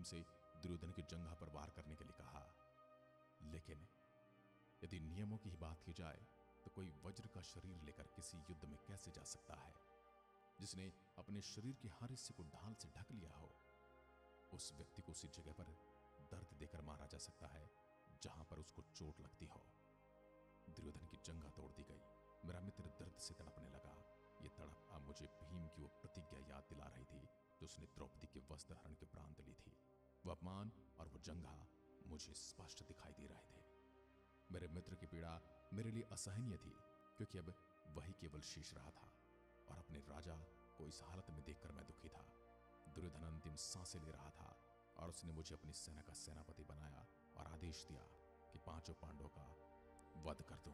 भीम से दुर्योधन की जंघा पर वार करने के लिए कहा। लेकिन यदि नियमों की ही बात की जाए तो कोई वज्र का शरीर लेकर किसी युद्ध में कैसे जा सकता है? जिसने अपने शरीर के हर हिस्से को ढाल से ढक लिया हो, उस व्यक्ति को उसी जगह पर दर्द देकर मारा जा सकता है जहां पर उसको चोट लगती हो। दुर्योधन की जंघा तोड़ दी गई। मेरा मित्र दर्द से तड़पने लगा। ये तड़प अब मुझे भीम की वो प्रतिज्ञा याद दिला रही थी जो उसने द्रौपदी के वस्त्र हरण के प्रांत ली थी। वह अपमान और वो जंघा मुझे स्पष्ट दिखाई दे रहे थे। मेरे मित्र की पीड़ा मेरे लिए असहनीय थी, क्योंकि अब वही केवल शेष रहा था और अपने राजा को इस हालत में देखकर मैं दुखी था। दुर्योधन अंतिम सांसें ले रहा था और उसने मुझे अपनी सेना का सेनापति बनाया और आदेश दिया कि 5 पांडवों का वध कर दूं।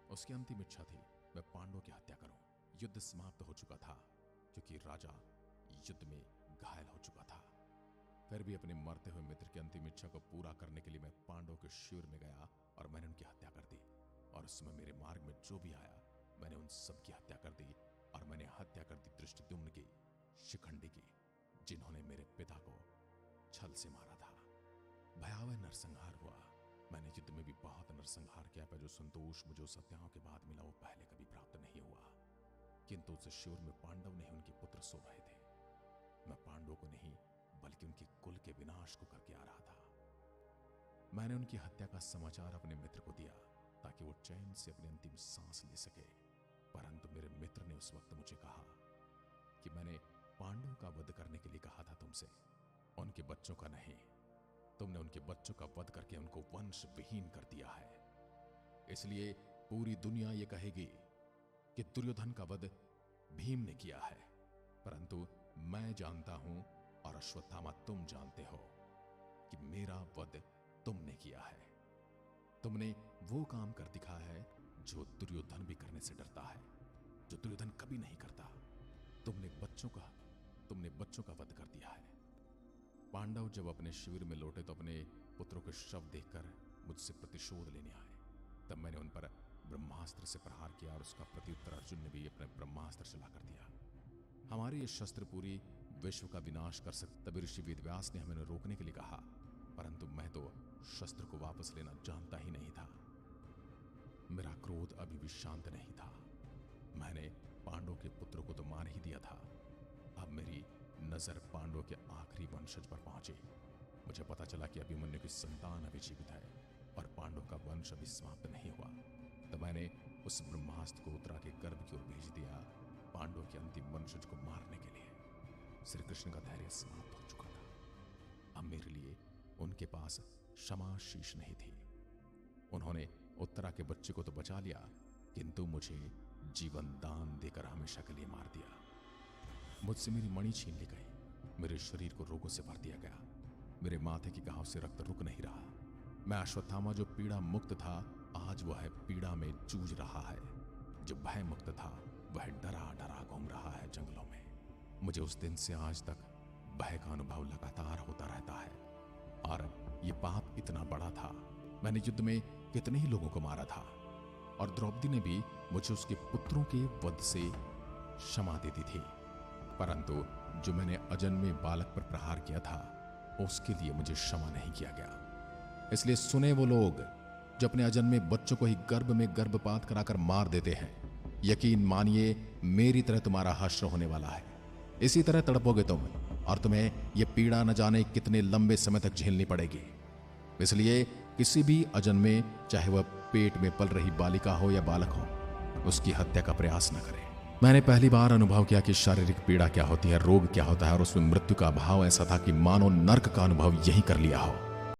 उसकी अंतिम इच्छा थी मैं पांडवों की हत्या करूं। युद्ध समाप्त हो चुका था क्योंकि राजा युद्ध में घायल हो चुका था। फिर भी अपने मरते हुए मित्र की अंतिम इच्छा को पूरा करने के लिए मैं पांडवों के शिविर में गया और मैंने उनकी हत्या कर दी। और उसमें मेरे मार्ग में जो भी आया मैंने उन सब की हत्या कर दी। और मैंने हत्या कर दी धृष्टद्युम्न की, शिखंडी की, जिन्होंने मेरे पिता को छल से मारा था। भयावह नरसंहार हुआ। मैंने युद्ध में भी बहुत नरसंहार किया, पर जो संतोष मुझे उस हत्याओं के बाद मिला वो पहले कभी प्राप्त नहीं हुआ। किंतु उस शिविर में पांडव नहीं उनके पुत्र सो रहे थे। मैं पांडवों को नहीं बल्कि उनके कुल के विनाश को करके आ रहा था। मैंने उनकी हत्या का समाचार अपने मित्र को दिया ताकि वो चैन से अपनी अंतिम सांस ले सके। परंतु मेरे मित्र ने उस वक्त मुझे कहा कि मैंने पांडवों का वध करने के लिए कहा था तुमसे, उनके बच्चों का नहीं। तुमने उनके बच्चों का वध करके उनको वंश विहीन कर दिया है। इसलिए पूरी दुनिया ये कहेगी कि दुर्योधन का वध भीम ने किया है। परंतु मैं जानता हूं और अश्वत्थामा तुम जानते हो कि मेरा वध तुमने किया है। तुमने वो काम कर दिखाया है जो दुर्योधन भी करने से डरता है, जो दुर्योधन कभी नहीं करता। तुमने बच्चों का वध कर दिया है। पांडव जब अपने शिविर में लौटे तो अपने पुत्रों के शव देखकर मुझसे प्रतिशोध लेने आए। तब मैंने उन पर ब्रह्मास्त्र से प्रहार किया और उसका प्रत्युत्तर अर्जुन ने भी अपने ब्रह्मास्त्र चला कर दिया। हमारे ये शस्त्र पूरी विश्व का विनाश कर सकते। तभी ऋषि वेदव्यास ने हमें रोकने के लिए कहा, परंतु मैं तो शस्त्र को वापस लेना जानता ही नहीं था। मेरा क्रोध अभी भी शांत नहीं था। मैंने पांडवों के पुत्रों को तो मार ही दिया था। अब मेरी नजर पांडवों के आखिरी वंशज पर पहुंची। मुझे पता चला कि अभिमन्यु की संतान अभी जीवित है और पांडव का वंश अभी समाप्त नहीं हुआ। तो मैंने उस ब्रह्मास्त्र को उत्तरा के गर्भ की ओर भेज दिया, पांडवों के अंतिम वंशज को मारने के लिए। श्री कृष्ण का धैर्य समाप्त हो चुका था। अब मेरे लिए उनके पास क्षमा शीश नहीं थी। उन्होंने उत्तरा के बच्चे को तो बचा लिया, किंतु मुझे जीवन दान देकर हमेशा के लिए मार दिया। मुझसे मेरी मणि छीन ली गई। मेरे शरीर को रोगों से भर दिया गया। मेरे माथे की घाव से रक्त रुक नहीं रहा। मैं अश्वत्थामा जो पीड़ा मुक्त था, आज वह पीड़ा में जूझ रहा है। जो भय मुक्त था वह डरा डरा घूम रहा है जंगलों में। मुझे उस दिन से आज तक भय का अनुभव लगातार होता रहता है। और ये पाप इतना बड़ा था। मैंने युद्ध में कितने ही लोगों को मारा था और द्रौपदी ने भी मुझे उसके पुत्रों के वध से क्षमा दे दी थी। परंतु जो मैंने अजन्मे बालक पर प्रहार किया था उसके लिए मुझे क्षमा नहीं किया गया। इसलिए सुने वो लोग जो अपने अजन्मे बच्चों को ही गर्भ में गर्भपात कराकर मार देते हैं, यकीन मानिए मेरी तरह तुम्हारा हश्र होने वाला है। इसी तरह तड़पोगे तुम और तुम्हें यह पीड़ा न जाने कितने लंबे समय तक झेलनी पड़ेगी। इसलिए किसी भी अजन्मे, चाहे वह पेट में पल रही बालिका हो या बालक हो, उसकी हत्या का प्रयास न करें। मैंने पहली बार अनुभव किया कि शारीरिक पीड़ा क्या होती है, रोग क्या होता है, और उसमें मृत्यु का भाव ऐसा था कि मानो नर्क का अनुभव यही कर लिया हो।